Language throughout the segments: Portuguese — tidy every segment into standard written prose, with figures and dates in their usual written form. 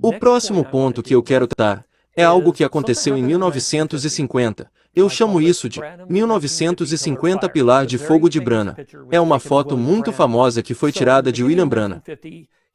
O próximo ponto que eu quero tratar é algo que aconteceu em 1950. Eu chamo isso de 1950 Pilar de Fogo de Branham. É uma foto muito famosa que foi tirada de William Branham.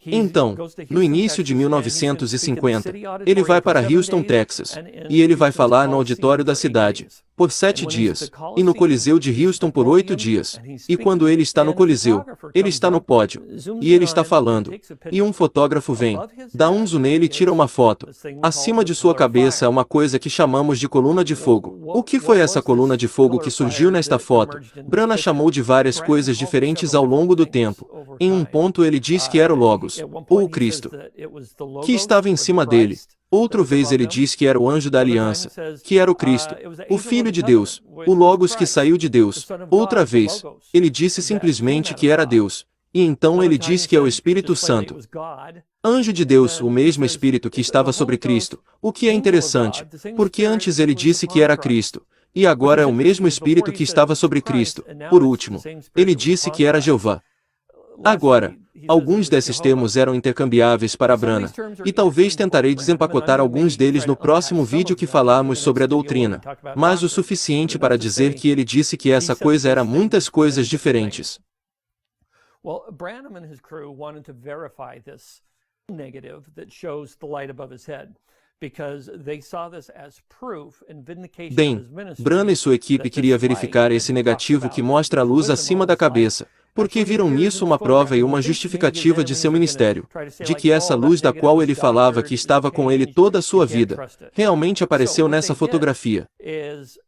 Então, no início de 1950, ele vai para Houston, Texas, e ele vai falar no auditório da cidade, por 7 dias, e no Coliseu de Houston por 8 dias. E quando ele está no Coliseu, ele está no pódio, e ele está falando, e um fotógrafo vem, dá um zoom nele e tira uma foto. Acima de sua cabeça é uma coisa que chamamos de coluna de fogo. O que foi essa coluna de fogo que surgiu nesta foto? Branham chamou de várias coisas diferentes ao longo do tempo. Em um ponto ele diz que era o Logos, ou o Cristo, que estava em cima dele. Outra vez ele diz que era o anjo da aliança, que era o Cristo, o Filho de Deus, o Logos que saiu de Deus. Outra vez, ele disse simplesmente que era Deus. E então ele diz que é o Espírito Santo. Anjo de Deus, o mesmo Espírito que estava sobre Cristo, o que é interessante, porque antes ele disse que era Cristo, e agora é o mesmo Espírito que estava sobre Cristo. Por último, ele disse que era Jeová. Agora, alguns desses termos eram intercambiáveis para Branham, e talvez tentarei desempacotar alguns deles no próximo vídeo que falarmos sobre a doutrina, mas o suficiente para dizer que ele disse que essa coisa era muitas coisas diferentes. Well, Branham and his crew wanted to verify this negative that shows the light above his head, because they saw this as proof and vindication of Bem, his ministry. Branham e sua equipe queria verificar esse negativo que mostra a luz acima da cabeça, porque viram nisso uma prova e uma justificativa de seu ministério, de que essa luz da qual ele falava que estava com ele toda a sua vida, realmente apareceu nessa fotografia.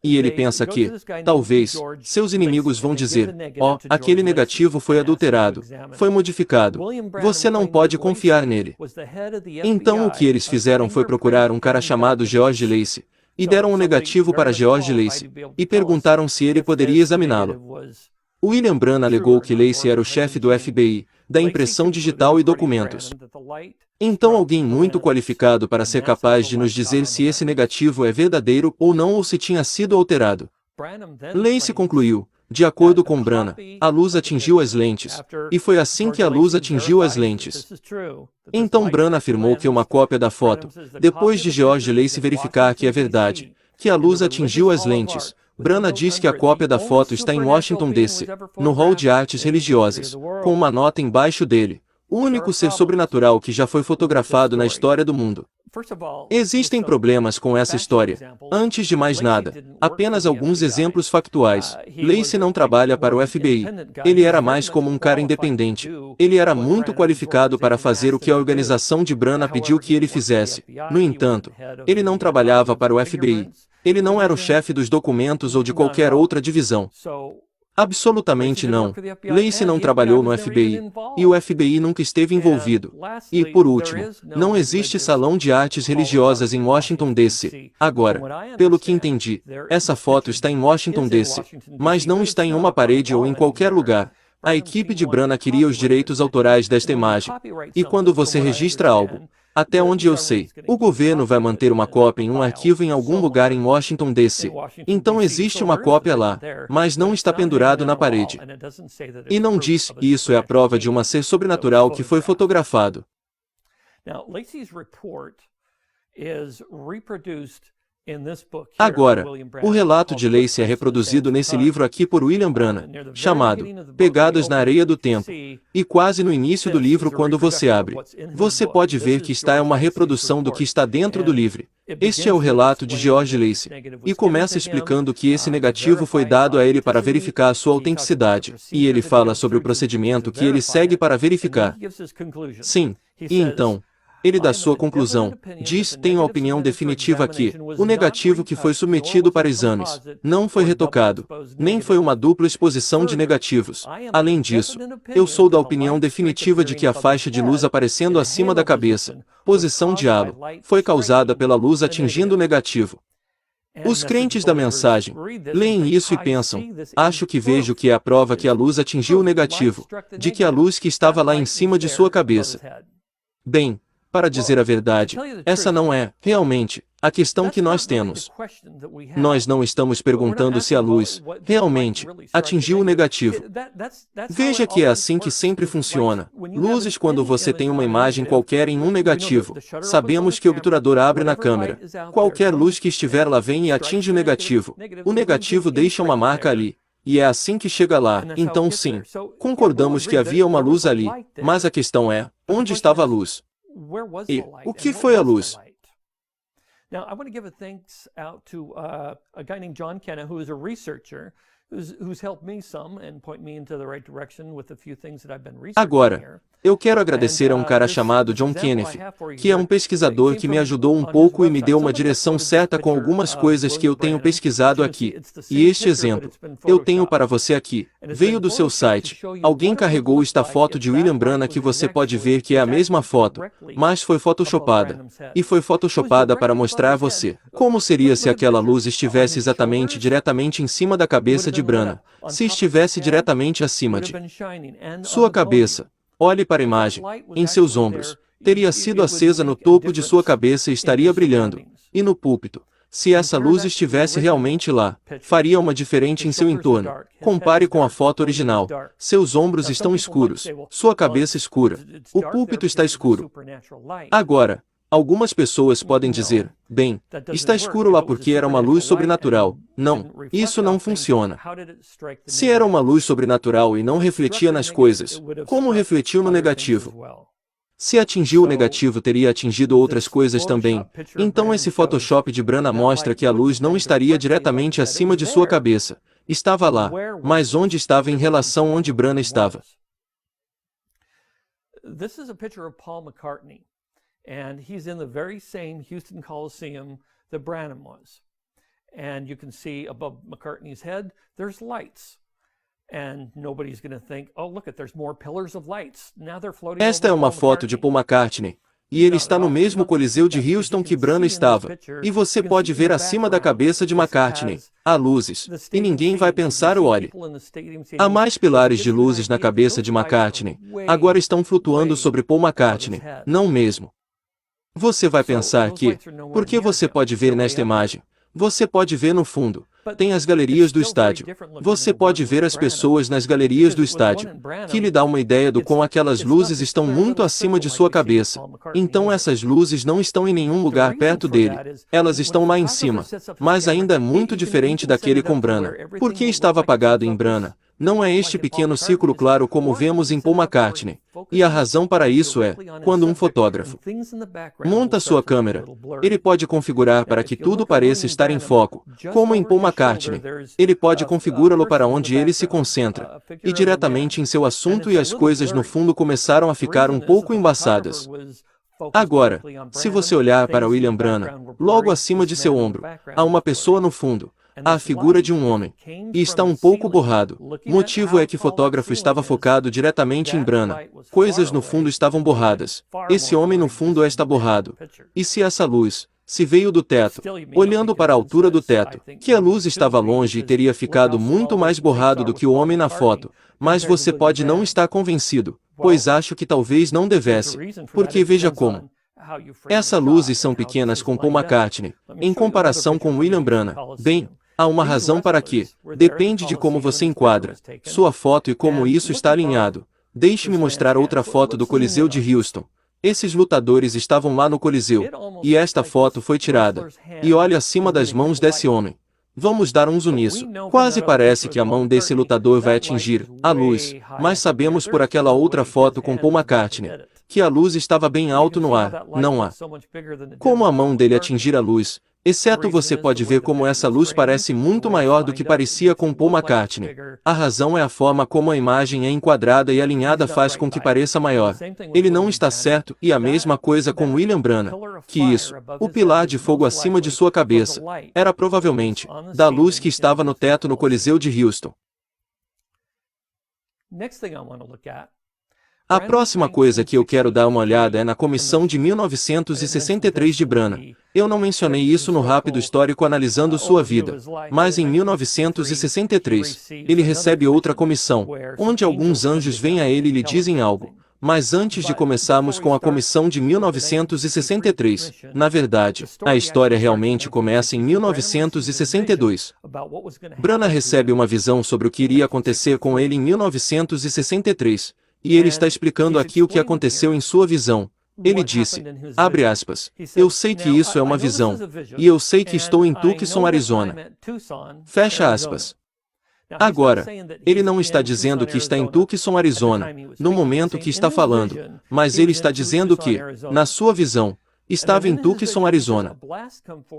E ele pensa que, talvez, seus inimigos vão dizer, ó, aquele negativo foi adulterado, foi modificado, você não pode confiar nele. Então o que eles fizeram foi procurar um cara chamado George Lacey, e deram um negativo para George Lacey, e perguntaram se ele poderia examiná-lo. William Branham alegou que Lacey era o chefe do FBI, da impressão digital e documentos. Então alguém muito qualificado para ser capaz de nos dizer se esse negativo é verdadeiro ou não ou se tinha sido alterado. Lacey concluiu, de acordo com Branham, a luz atingiu as lentes, e foi assim que a luz atingiu as lentes. Então Branham afirmou que uma cópia da foto, depois de George Lacey verificar que é verdade, que a luz atingiu as lentes, Branham diz que a cópia da foto está em Washington, D.C., no Hall de Artes Religiosas, com uma nota embaixo dele, o único ser sobrenatural que já foi fotografado na história do mundo. Existem problemas com essa história. Antes de mais nada, apenas alguns exemplos factuais. Lacey não trabalha para o FBI. Ele era mais como um cara independente. Ele era muito qualificado para fazer o que a organização de Branham pediu que ele fizesse. No entanto, ele não trabalhava para o FBI. Ele não era o chefe dos documentos ou de qualquer outra divisão. Absolutamente não. Lacey não trabalhou no FBI, e o FBI nunca esteve envolvido. E, por último, não existe salão de artes religiosas em Washington, D.C. Agora, pelo que entendi, essa foto está em Washington, D.C., mas não está em uma parede ou em qualquer lugar. A equipe de Branham queria os direitos autorais desta imagem. E quando você registra algo, até onde eu sei, o governo vai manter uma cópia em um arquivo em algum lugar em Washington, D.C. Então existe uma cópia lá, mas não está pendurado na parede. E não diz, isso é a prova de um ser sobrenatural que foi fotografado. Agora, o relato de Lacey é reproduzido nesse livro aqui por William Branham, chamado Pegadas na Areia do Tempo. E quase no início do livro, quando você abre, você pode ver que está uma reprodução do que está dentro do livro. Este é o relato de George Lacey. E começa explicando que esse negativo foi dado a ele para verificar a sua autenticidade. E ele fala sobre o procedimento que ele segue para verificar. Sim, e então, ele dá sua conclusão, diz, tenho a opinião definitiva aqui, o negativo que foi submetido para exames, não foi retocado, nem foi uma dupla exposição de negativos. Além disso, eu sou da opinião definitiva de que a faixa de luz aparecendo acima da cabeça, posição de halo, foi causada pela luz atingindo o negativo. Os crentes da mensagem leem isso e pensam, acho que vejo que é a prova que a luz atingiu o negativo, de que a luz que estava lá em cima de sua cabeça. Bem, para dizer a verdade, essa não é, realmente, A questão que nós temos. Nós não estamos perguntando se a luz, realmente, atingiu o negativo. Veja que é assim que sempre funciona. Luzes quando você tem uma imagem qualquer em um negativo. Sabemos que o obturador abre na câmera. Qualquer luz que estiver lá vem e atinge o negativo. O negativo deixa uma marca ali. E é assim que chega lá. Então sim, concordamos que havia uma luz ali. Mas a questão é, onde estava a luz? E o que foi a luz? Now, I want to give a thanks out to a guy named John Kenna, who is a researcher, who's helped me some and point me into the right direction with a few things that I've been researching here. Agora, eu quero agradecer a um cara chamado John Kenneth, que é um pesquisador que me ajudou um pouco e me deu uma direção certa com algumas coisas que eu tenho pesquisado aqui. E este exemplo, eu tenho para você aqui, veio do seu site. Alguém carregou esta foto de William Branham que você pode ver que é a mesma foto, mas foi photoshopada. E foi photoshopada para mostrar a você como seria se aquela luz estivesse exatamente diretamente em cima da cabeça de Branham, se estivesse diretamente acima de sua cabeça. Olhe para a imagem, em seus ombros, teria sido acesa no topo de sua cabeça e estaria brilhando. E no púlpito, se essa luz estivesse realmente lá, faria uma diferença em seu entorno. Compare com a foto original. Seus ombros estão escuros, sua cabeça escura, o púlpito está escuro. Agora, algumas pessoas podem dizer, bem, está escuro lá porque era uma luz sobrenatural. Não, isso não funciona. Se era uma luz sobrenatural e não refletia nas coisas, como refletiu no negativo? Se atingiu o negativo, teria atingido outras coisas também. Então esse Photoshop de Branham mostra que a luz não estaria diretamente acima de sua cabeça. Estava lá, mas onde estava em relação onde Branham estava? This is a picture of Paul McCartney. And he's in the very same Houston Coliseum that Branham was. And you can see above McCartney's head, there's lights. And nobody's going to think, oh, look, there's more pillars of lights. Now they're floating. Esta é uma foto de Paul McCartney. E ele está no mesmo coliseu de Houston que Branham estava. E você pode ver acima da cabeça de McCartney. Há luzes. E ninguém vai pensar, olhe. Há mais pilares de luzes na cabeça de McCartney. Agora estão flutuando sobre Paul McCartney. Não mesmo. Você vai pensar que, porque você pode ver nesta imagem, você pode ver no fundo, tem as galerias do estádio. Você pode ver as pessoas nas galerias do estádio, que lhe dá uma ideia do quão aquelas luzes estão muito acima de sua cabeça. Então essas luzes não estão em nenhum lugar perto dele. Elas estão lá em cima. Mas ainda é muito diferente daquele com Branham. Por que estava apagado em Branham? Não é este pequeno círculo claro como vemos em Paul McCartney. E a razão para isso é, quando um fotógrafo monta sua câmera, ele pode configurar para que tudo pareça estar em foco, como em Paul McCartney. Ele pode configurá-lo para onde ele se concentra, e diretamente em seu assunto e as coisas no fundo começaram a ficar um pouco embaçadas. Agora, se você olhar para William Branham, logo acima de seu ombro, há uma pessoa no fundo. Há a figura de um homem. E está um pouco borrado. O motivo é que o fotógrafo estava focado diretamente em Branham. Coisas no fundo estavam borradas. Esse homem no fundo está borrado. E se essa luz, se veio do teto, olhando para a altura do teto, que a luz estava longe e teria ficado muito mais borrado do que o homem na foto, mas você pode não estar convencido, pois acho que talvez não devesse, porque veja como. Essas luzes são pequenas com Paul McCartney, em comparação com William Branham. Bem, há uma razão para que, depende de como você enquadra sua foto e como isso está alinhado. Deixe-me mostrar outra foto do Coliseu de Houston. Esses lutadores estavam lá no Coliseu, e esta foto foi tirada. E olhe acima das mãos desse homem. Vamos dar um zoom nisso. Quase parece que a mão desse lutador vai atingir a luz, mas sabemos por aquela outra foto com Paul McCartney, que a luz estava bem alto no ar. Não há como a mão dele atingir a luz. Exceto você pode ver como essa luz parece muito maior do que parecia com Paul McCartney. A razão é a forma como a imagem é enquadrada e alinhada faz com que pareça maior. Ele não está certo, e a mesma coisa com William Branham, que isso, o pilar de fogo acima de sua cabeça, era provavelmente, da luz que estava no teto no Coliseu de Houston. A próxima coisa que eu quero dar uma olhada é na comissão de 1963 de Branham. Eu não mencionei isso no rápido histórico analisando sua vida, mas em 1963, ele recebe outra comissão, onde alguns anjos vêm a ele e lhe dizem algo. Mas antes de começarmos com a comissão de 1963, na verdade, a história realmente começa em 1962. Branham recebe uma visão sobre o que iria acontecer com ele em 1963, e ele está explicando aqui o que aconteceu em sua visão. Ele disse, abre aspas, eu sei que isso é uma visão, e eu sei que estou em Tucson, Arizona. Fecha aspas. Agora, ele não está dizendo que está em Tucson, Arizona, no momento que está falando, mas ele está dizendo que, na sua visão, estava em Tucson, Arizona.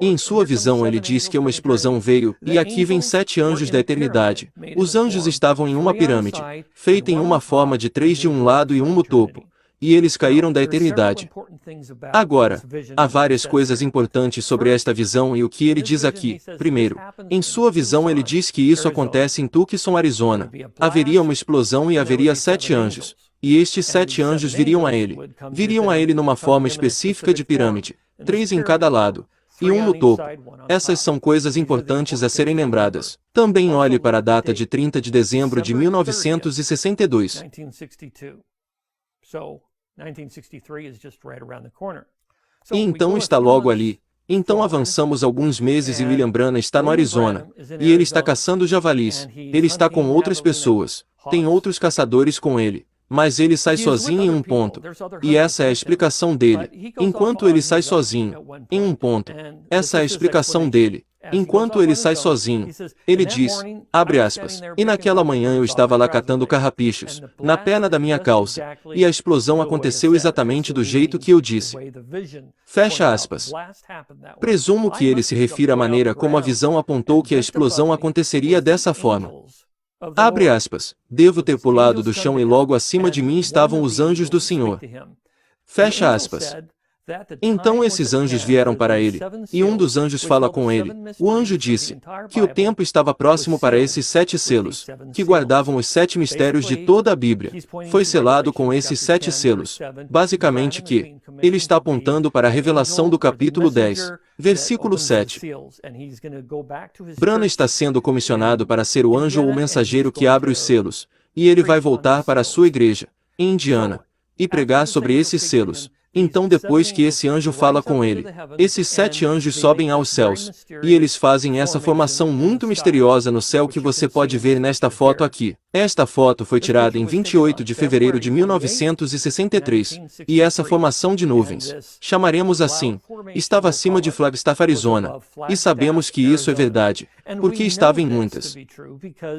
E em sua visão ele diz que uma explosão veio, e aqui vem 7 anjos da eternidade. Os anjos estavam em uma pirâmide, feita em uma forma de 3 de um lado e 1 no topo. E eles caíram da eternidade. Agora, há várias coisas importantes sobre esta visão e o que ele diz aqui. Primeiro, em sua visão ele diz que isso acontece em Tucson, Arizona. Haveria uma explosão e haveria 7 anjos. E estes 7 anjos viriam a ele. Viriam a ele numa forma específica de pirâmide. 3 em cada lado. E 1 no topo. Essas são coisas importantes a serem lembradas. Também olhe para a data de 30 de dezembro de 1962. E então está logo ali. Então avançamos alguns meses e William Branham está no Arizona. E ele está caçando javalis. Ele está com outras pessoas. Tem outros caçadores com ele. Mas ele sai sozinho em um ponto. E essa é a explicação dele. Enquanto ele sai sozinho, em um ponto. Essa é a explicação dele. Enquanto ele sai sozinho, ele diz, abre aspas, e naquela manhã eu estava lá catando carrapichos, na perna da minha calça, e a explosão aconteceu exatamente do jeito que eu disse. Fecha aspas. Presumo que ele se refira à maneira como a visão apontou que a explosão aconteceria dessa forma. Abre aspas, devo ter pulado do chão e logo acima de mim estavam os anjos do Senhor. Fecha aspas. Então esses anjos vieram para ele, e um dos anjos fala com ele. O anjo disse que o tempo estava próximo para esses 7 selos, que guardavam os 7 mistérios de toda a Bíblia. Foi selado com esses 7 selos. Basicamente que, ele está apontando para a revelação do capítulo 10, versículo 7. Branham está sendo comissionado para ser o anjo ou o mensageiro que abre os selos, e ele vai voltar para a sua igreja, em Indiana, e pregar sobre esses selos. Então depois que esse anjo fala com ele, esses 7 anjos sobem aos céus, e eles fazem essa formação muito misteriosa no céu que você pode ver nesta foto aqui. Esta foto foi tirada em 28 de fevereiro de 1963, e essa formação de nuvens, chamaremos assim, estava acima de Flagstaff, Arizona, e sabemos que isso é verdade, porque estava em muitas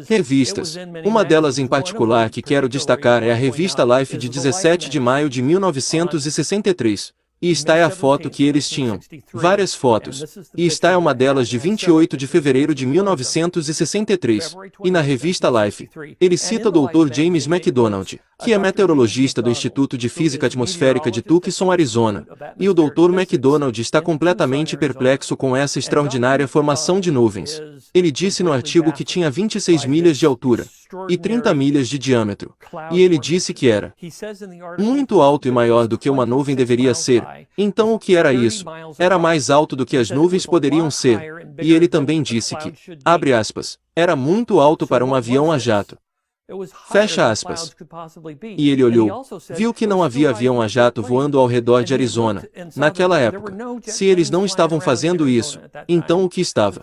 revistas. Uma delas em particular que quero destacar é a revista Life de 17 de maio de 1963. E está é a foto que eles tinham. Várias fotos. E está é uma delas de 28 de fevereiro de 1963. E na revista Life, ele cita o Dr. James McDonald, que é meteorologista do Instituto de Física Atmosférica de Tucson, Arizona. E o Dr. McDonald está completamente perplexo com essa extraordinária formação de nuvens. Ele disse no artigo que tinha 26 milhas de altura e 30 milhas de diâmetro. E ele disse que era muito alto e maior do que uma nuvem deveria ser. Então o que era isso? Era mais alto do que as nuvens poderiam ser. E ele também disse que, abre aspas, era muito alto para um avião a jato. Fecha aspas. E ele olhou, viu que não havia avião a jato voando ao redor de Arizona, naquela época. Se eles não estavam fazendo isso, então o que estava?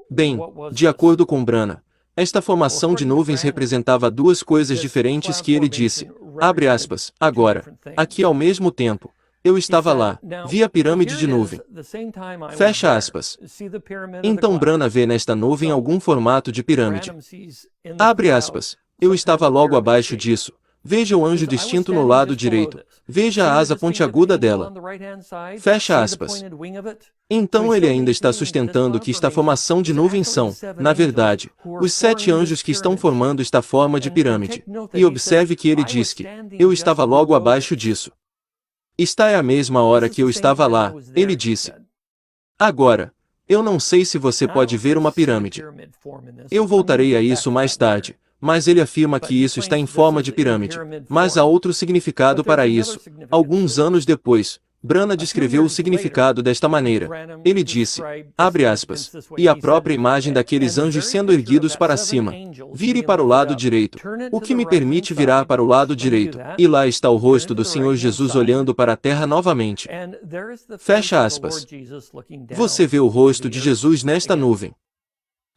Bem, de acordo com Branham, esta formação de nuvens representava duas coisas diferentes que ele disse, abre aspas, agora, aqui ao mesmo tempo, eu estava lá, vi a pirâmide de nuvem. Fecha aspas. Então Branham vê nesta nuvem algum formato de pirâmide. Abre aspas, eu estava logo abaixo disso. Veja o anjo distinto no lado direito. Veja a asa pontiaguda dela. Fecha aspas. Então ele ainda está sustentando que esta formação de nuvens são, na verdade, os 7 anjos que estão formando esta forma de pirâmide. E observe que ele diz que, eu estava logo abaixo disso. Está é a mesma hora que eu estava lá, ele disse. Agora, eu não sei se você pode ver uma pirâmide. Eu voltarei a isso mais tarde. Mas ele afirma que isso está em forma de pirâmide. Mas há outro significado para isso. Alguns anos depois, Brana descreveu o significado desta maneira. Ele disse, abre aspas, e a própria imagem daqueles anjos sendo erguidos para cima. Vire para o lado direito. O que me permite virar para o lado direito. E lá está o rosto do Senhor Jesus olhando para a terra novamente. Fecha aspas. Você vê o rosto de Jesus nesta nuvem.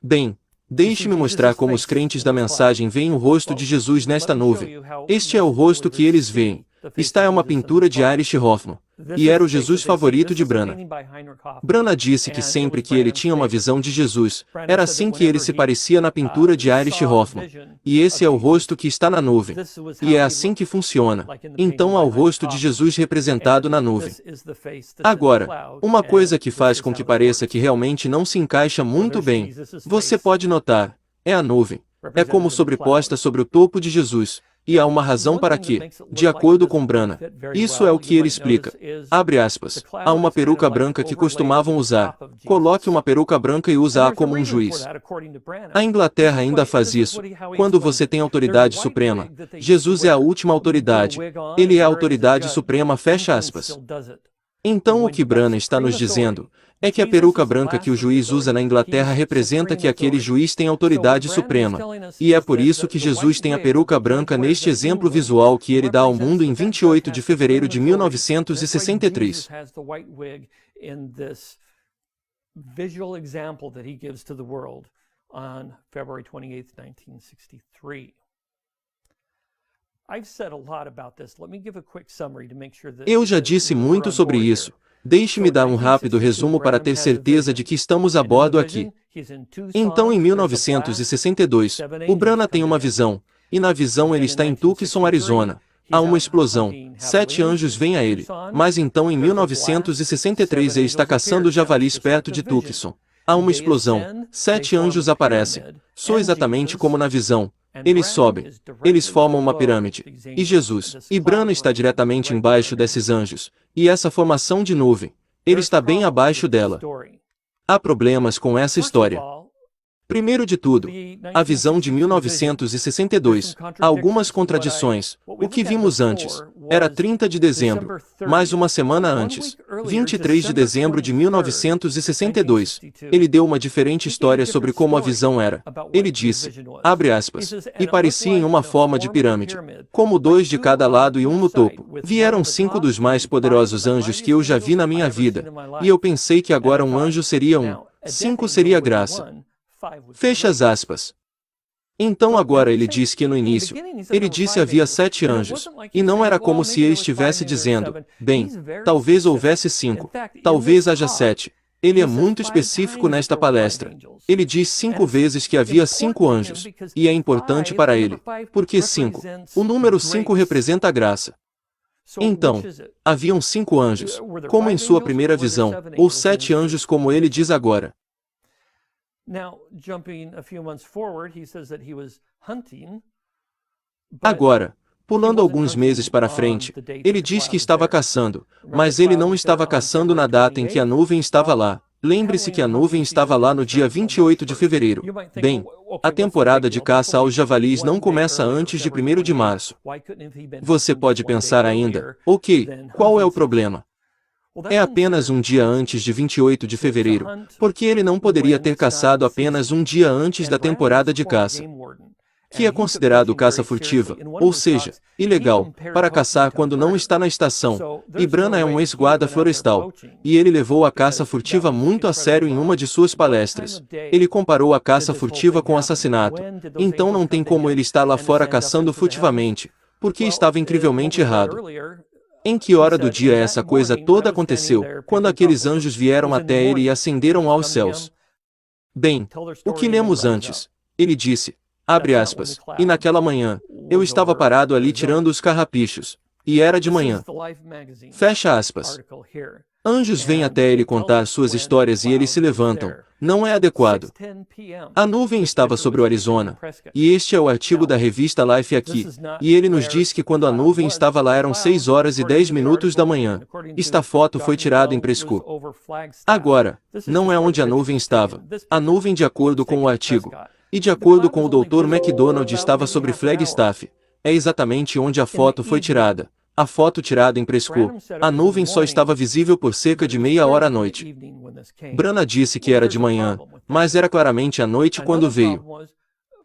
Bem, deixe-me mostrar como os crentes da mensagem veem o rosto de Jesus nesta nuvem. Este é o rosto que eles veem. Esta é uma pintura de Erich Hoffman, e era o Jesus favorito de Brana. Brana disse que sempre que ele tinha uma visão de Jesus, era assim que ele se parecia na pintura de Erich Hoffman. E esse é o rosto que está na nuvem. E é assim que funciona. Então há o rosto de Jesus representado na nuvem. Agora, uma coisa que faz com que pareça que realmente não se encaixa muito bem, você pode notar, é a nuvem. É como sobreposta sobre o topo de Jesus. E há uma razão para que, de acordo com Brana, isso é o que ele explica. Abre aspas. Há uma peruca branca que costumavam usar. Coloque uma peruca branca e use-a como um juiz. A Inglaterra ainda faz isso. Quando você tem autoridade suprema, Jesus é a última autoridade. Ele é a autoridade suprema, fecha aspas. Então o que Brana está nos dizendo é que a peruca branca que o juiz usa na Inglaterra representa que aquele juiz tem autoridade suprema. E é por isso que Jesus tem a peruca branca neste exemplo visual que ele dá ao mundo em 28 de fevereiro de 1963. Eu já disse muito sobre isso. Deixe-me dar um rápido resumo para ter certeza de que estamos a bordo aqui. Então, em 1962, o Brana tem uma visão, e na visão ele está em Tucson, Arizona. Há uma explosão, 7 anjos vêm a ele. Mas então, em 1963, ele está caçando javalis perto de Tucson. Há uma explosão, 7 anjos aparecem. Sou exatamente como na visão. Eles sobem. Eles formam uma pirâmide. E Jesus. E Brana está diretamente embaixo desses anjos. E essa formação de nuvem. Ele está bem abaixo dela. Há problemas com essa história. Primeiro de tudo, a visão de 1962. Há algumas contradições. O que vimos antes era 30 de dezembro, mais uma semana antes, 23 de dezembro de 1962. Ele deu uma diferente história sobre como a visão era. Ele disse, abre aspas, e parecia em uma forma de pirâmide, como 2 de cada lado e um no topo. Vieram 5 dos mais poderosos anjos que eu já vi na minha vida, e eu pensei que agora um anjo seria 5 seria graça. Fecha as aspas. Então agora ele diz que no início, ele disse havia 7 anjos, e não era como se ele estivesse dizendo, bem, talvez houvesse 5, talvez haja 7. Ele é muito específico nesta palestra. Ele diz 5 vezes que havia 5 anjos, e é importante para ele, porque 5, o número 5 representa a graça. Então, haviam 5 anjos, como em sua primeira visão, ou 7 anjos como ele diz agora. Agora, pulando alguns meses para frente, ele diz que estava caçando, mas ele não estava caçando na data em que a nuvem estava lá. Lembre-se que a nuvem estava lá no dia 28 de fevereiro. Bem, a temporada de caça aos javalis não começa antes de 1º de março. Você pode pensar ainda, ok, qual é o problema? É apenas um dia antes de 28 de fevereiro, porque ele não poderia ter caçado apenas um dia antes da temporada de caça, que é considerado caça furtiva, ou seja, ilegal, para caçar quando não está na estação. E Brana é um ex-guarda florestal, e ele levou a caça furtiva muito a sério em uma de suas palestras. Ele comparou a caça furtiva com assassinato, então não tem como ele estar lá fora caçando furtivamente, porque estava incrivelmente errado. Em que hora do dia essa coisa toda aconteceu, quando aqueles anjos vieram até ele e ascenderam aos céus? Bem, o que lemos antes? Ele disse, abre aspas, e naquela manhã, eu estava parado ali tirando os carrapichos, e era de manhã. Fecha aspas. Anjos vêm até ele contar suas histórias e eles se levantam. Não é adequado. A nuvem estava sobre o Arizona, e este é o artigo da revista Life aqui, e ele nos diz que quando a nuvem estava lá eram 6 horas e 10 minutos da manhã. Esta foto foi tirada em Prescott. Agora, não é onde a nuvem estava. A nuvem, de acordo com o artigo, e de acordo com o Dr. MacDonald, estava sobre Flagstaff. É exatamente onde a foto foi tirada. A foto tirada em Prescott, a nuvem só estava visível por cerca de meia hora à noite. Branham disse que era de manhã, mas era claramente à noite quando veio.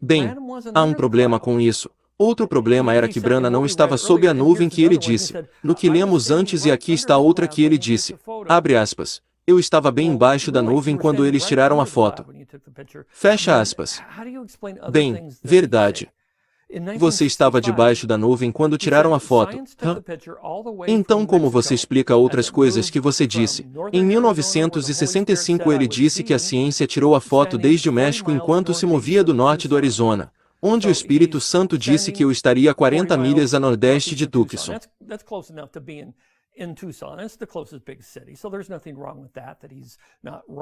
Bem, há um problema com isso. Outro problema era que Branham não estava sob a nuvem que ele disse, no que lemos antes, e aqui está outra que ele disse. Abre aspas. Eu estava bem embaixo da nuvem quando eles tiraram a foto. Fecha aspas. Bem, verdade. Você estava debaixo da nuvem quando tiraram a foto. Então como você explica outras coisas que você disse? Em 1965 ele disse que a ciência tirou a foto desde o México enquanto se movia do norte do Arizona, onde o Espírito Santo disse que eu estaria a 40 milhas a nordeste de Tucson.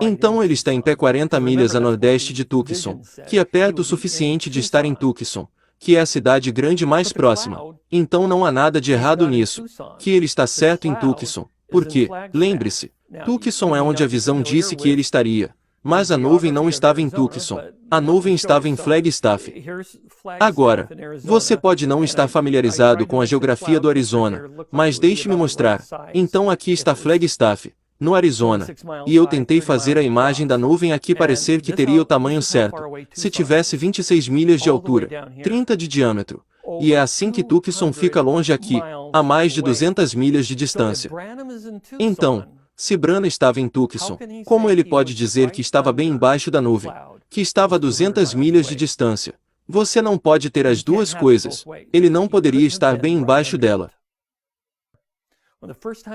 Então ele está em pé 40 milhas a nordeste de Tucson, que é perto o suficiente de estar em Tucson, que é a cidade grande mais próxima. Então não há nada de errado nisso, que ele está certo em Tucson, porque, lembre-se, Tucson é onde a visão disse que ele estaria. Mas a nuvem não estava em Tucson, a nuvem estava em Flagstaff. Agora, você pode não estar familiarizado com a geografia do Arizona, mas deixe-me mostrar. Então aqui está Flagstaff, no Arizona, e eu tentei fazer a imagem da nuvem aqui parecer que teria o tamanho certo, se tivesse 26 milhas de altura, 30 de diâmetro. E é assim que Tucson fica longe aqui, a mais de 200 milhas de distância. Então, se Branham estava em Tucson, como ele pode dizer que estava bem embaixo da nuvem, que estava a 200 milhas de distância? Você não pode ter as duas coisas. Ele não poderia estar bem embaixo dela.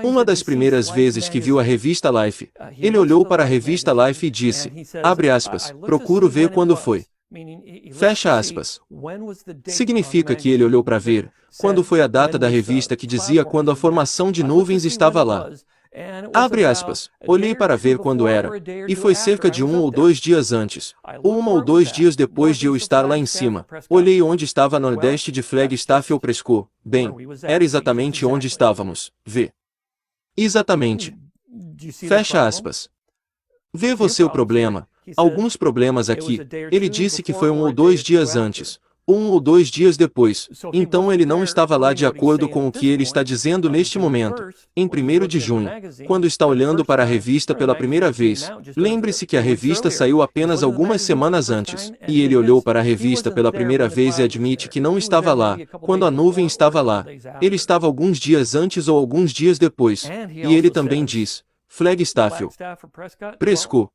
Uma das primeiras vezes que viu a revista Life, ele olhou para a revista Life e disse, abre aspas, procuro ver quando foi. Fecha aspas. Significa que ele olhou para ver, quando foi a data da revista que dizia quando a formação de nuvens estava lá. Abre aspas, olhei para ver quando era, e foi cerca de 1 ou 2 dias antes, ou 1 ou 2 dias depois de eu estar lá em cima. Olhei onde estava a nordeste de Flagstaff ou Prescott. Bem, era exatamente onde estávamos. Vê. Exatamente. Fecha aspas. Vê você o problema. Alguns problemas aqui. Ele disse que foi 1 ou 2 dias antes, 1 ou 2 dias depois. Então ele não estava lá de acordo com o que ele está dizendo neste momento, em 1º de junho, quando está olhando para a revista pela primeira vez. Lembre-se que a revista saiu apenas algumas semanas antes, e ele olhou para a revista pela primeira vez e admite que não estava lá, quando a nuvem estava lá. Ele estava alguns dias antes ou alguns dias depois. E ele também diz, Flagstaff, Prescott.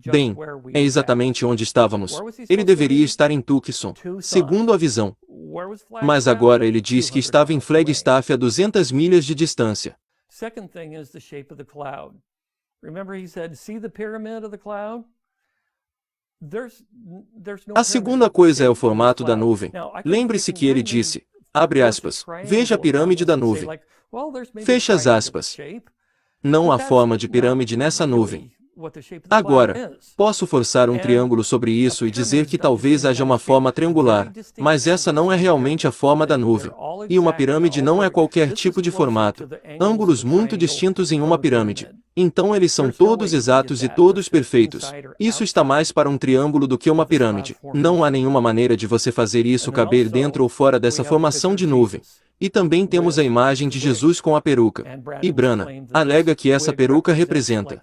Bem, é exatamente onde estávamos. Ele deveria estar em Tucson, segundo a visão. Mas agora ele diz que estava em Flagstaff a 200 milhas de distância. A segunda coisa é o formato da nuvem. Lembre-se que ele disse, abre aspas, veja a pirâmide da nuvem. Fecha as aspas. Não há forma de pirâmide nessa nuvem. Agora, posso forçar um triângulo sobre isso e dizer que talvez haja uma forma triangular, mas essa não é realmente a forma da nuvem. E uma pirâmide não é qualquer tipo de formato. Ângulos muito distintos em uma pirâmide. Então eles são todos exatos e todos perfeitos. Isso está mais para um triângulo do que uma pirâmide. Não há nenhuma maneira de você fazer isso caber dentro ou fora dessa formação de nuvem. E também temos a imagem de Jesus com a peruca. E Branham alega que essa peruca representa,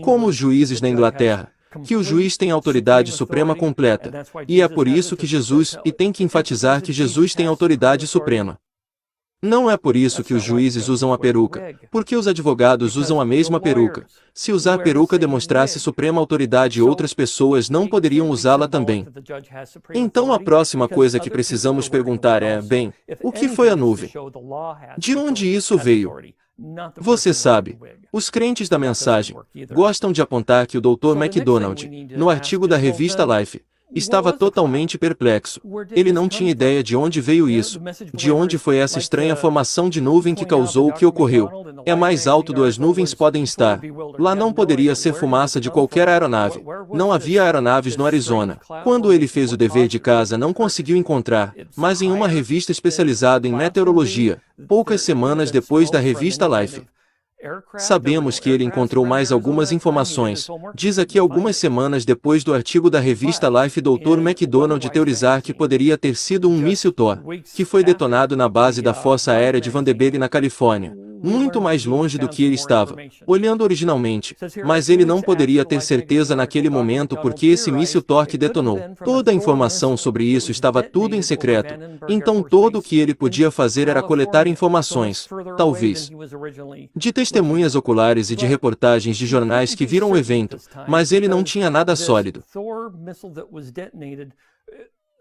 como os juízes na Inglaterra, que o juiz tem autoridade suprema completa. E é por isso que Jesus, e tem que enfatizar que Jesus tem autoridade suprema. Não é por isso que os juízes usam a peruca, porque os advogados usam a mesma peruca. Se usar peruca demonstrasse suprema autoridade, outras pessoas não poderiam usá-la também. Então a próxima coisa que precisamos perguntar é, bem, o que foi a nuvem? De onde isso veio? Você sabe, os crentes da mensagem gostam de apontar que o Dr. MacDonald, no artigo da revista Life, estava totalmente perplexo. Ele não tinha ideia de onde veio isso, de onde foi essa estranha formação de nuvem que causou o que ocorreu. É mais alto do as nuvens podem estar. Lá não poderia ser fumaça de qualquer aeronave. Não havia aeronaves no Arizona. Quando ele fez o dever de casa não conseguiu encontrar, mas em uma revista especializada em meteorologia, poucas semanas depois da revista Life. Sabemos que ele encontrou mais algumas informações. Diz aqui algumas semanas depois do artigo da revista Life, Dr. McDonald teorizar que poderia ter sido um míssil Thor, que foi detonado na base da Força Aérea de Vandenberg na Califórnia, muito mais longe do que ele estava olhando originalmente, mas ele não poderia ter certeza naquele momento porque esse míssil Thor que detonou. Toda a informação sobre isso estava tudo em secreto, então tudo o que ele podia fazer era coletar informações, talvez de testemunhas oculares e de reportagens de jornais que viram o evento, mas ele não tinha nada sólido.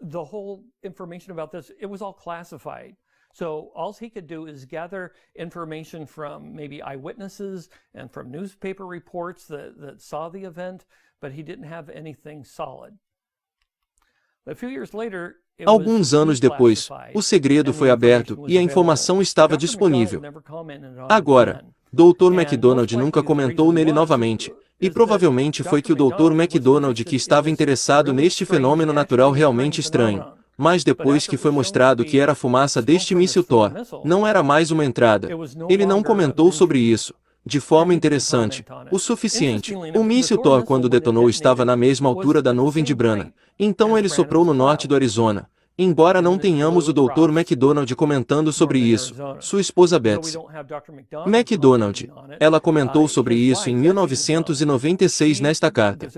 The whole information about this, it was all classified. So all he could do is gather information from maybe eyewitnesses and from newspaper reports that saw the event, but he didn't have anything solid. A few years later, alguns anos depois, o segredo foi aberto e a informação estava disponível. Agora, Dr. McDonald nunca comentou nele novamente, e provavelmente foi que o Dr. McDonald que estava interessado neste fenômeno natural realmente estranho. Mas depois que foi mostrado que era a fumaça deste míssil Thor, não era mais uma entrada. Ele não comentou sobre isso. De forma interessante, o suficiente. O míssil Thor, quando detonou, estava na mesma altura da nuvem de Branagh. Então ele soprou no norte do Arizona. Embora não tenhamos o Dr. McDonald comentando sobre isso, sua esposa Betsy McDonald, ela comentou sobre isso em 1996 nesta carta.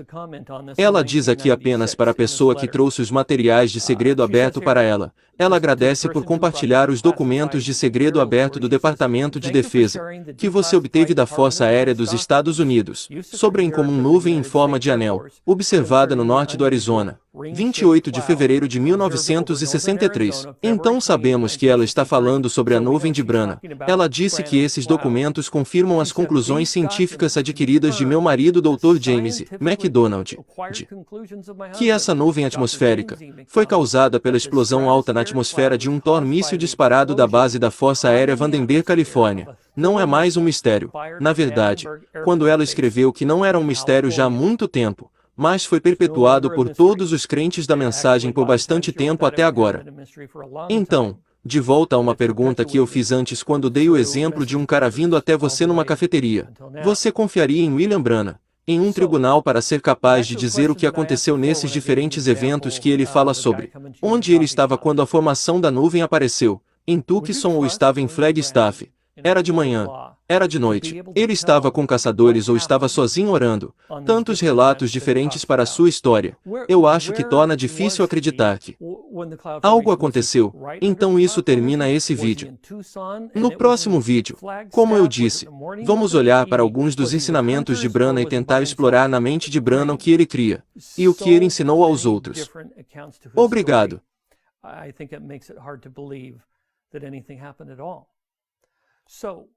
Ela diz aqui apenas para a pessoa que trouxe os materiais de segredo aberto para ela. Ela agradece por compartilhar os documentos de segredo aberto do Departamento de Defesa, que você obteve da Força Aérea dos Estados Unidos, sobre a incomum nuvem em forma de anel, observada no norte do Arizona, 28 de fevereiro de 1963. Então sabemos que ela está falando sobre a nuvem de Branagh. Ela disse que esses documentos confirmam as conclusões científicas adquiridas de meu marido Dr. James McDonald, que essa nuvem atmosférica foi causada pela explosão alta na atmosfera de um Thor míssil disparado da base da Força Aérea Vandenberg, Califórnia. Não é mais um mistério. Na verdade, quando ela escreveu que não era um mistério já há muito tempo, mas foi perpetuado por todos os crentes da mensagem por bastante tempo até agora. Então, de volta a uma pergunta que eu fiz antes quando dei o exemplo de um cara vindo até você numa cafeteria. Você confiaria em William Branagh, em um tribunal, para ser capaz de dizer o que aconteceu nesses diferentes eventos que ele fala sobre? Onde ele estava quando a formação da nuvem apareceu? Em Tucson ou estava em Flagstaff? Era de manhã. Era de noite. Ele estava com caçadores ou estava sozinho orando. Tantos relatos diferentes para a sua história. Eu acho que torna difícil acreditar que algo aconteceu. Então isso termina esse vídeo. No próximo vídeo, como eu disse, vamos olhar para alguns dos ensinamentos de Branagh e tentar explorar na mente de Branagh o que ele cria e o que ele ensinou aos outros. Obrigado. So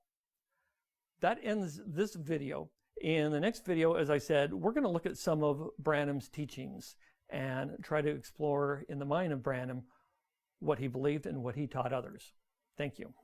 that ends this video. In the next video, as I said, we're going to look at some of Branham's teachings and try to explore in the mind of Branham what he believed and what he taught others. Thank you.